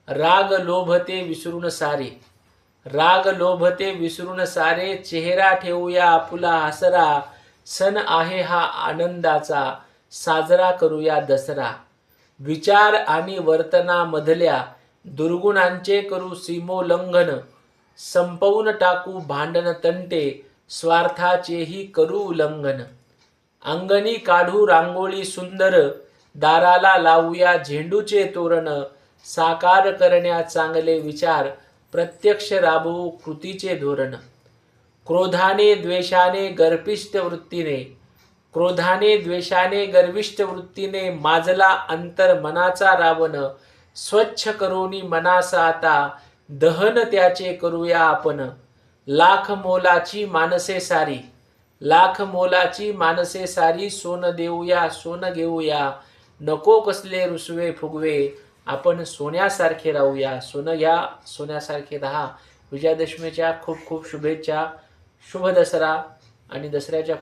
राग लोभते विसरून सारे, राग लोभते विसरून सारे, चेहरा ठेवूया आपुला हसरा, सण आहे हा आनंदाचा, साजरा करूया दसरा. विचार आणि वर्तनामधल्या दुर्गुणांचे करू सीमोल्लंघन, संपवून टाकू भांडण तंटे, स्वार्थाचेही करू उल्लंघन. अंगणी काढू रांगोळी सुंदर, दाराला लावूया झेंडूचे तोरण, साकार करण्या चांगले विचार, प्रत्यक्ष राबवू कृतीचे धोरण. क्रोधाने द्वेषाने गर्विष्ठ वृत्तीने, क्रोधाने द्वेषाने गर्विष्ठ वृत्तीने माजला अंतर मनाचा रावण, स्वच्छ करोनी मनास आता, दहन त्याचे करूया आपण. लाख मोलाची मानसे सारी, लाख मोलाची मानसे सारी, सोन देऊया सोन घेऊया, नको कसले रुसवे फुगवे, आपण सोन्यासारखे राहूया. सोनं घ्या, सोन्यासारखे राहा. विजयादशमीच्या खूप खूप शुभेच्छा. शुभ दसरा आणि दसऱ्याच्या